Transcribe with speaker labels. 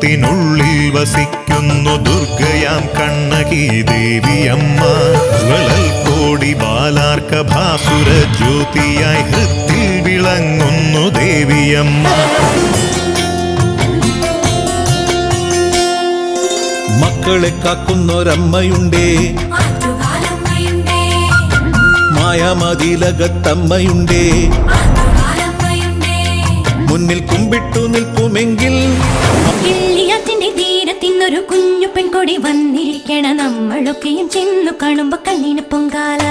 Speaker 1: ഹൃദയത്തിനുള്ളിൽ വസിക്കുന്നു ദുർഗയാം കണ്ണകി ദേവിയമ്മ. ജ്വലൽ കോടി ബാലാർക്ക ഭാസുര ജ്യോതിയായി ഹൃത്തിൽ വിളങ്ങുന്നു ദേവിയമ്മ.
Speaker 2: മക്കളെ കാക്കുന്നൊരമ്മയുണ്ടേ, മായാമതിലകത്തമ്മയുണ്ടേ, മുന്നിൽ കുമ്പിട്ടു നിൽക്കുമെങ്കിൽ
Speaker 3: കിള്ളിയാറ്റിന്റെ തീരത്തിന്നൊരു കുഞ്ഞു പെൺകൊടി വന്നിരിക്കണ നമ്മളൊക്കെയും ചെന്നു കാണുമ്പോ കണ്ണിന് പൊങ്കാല.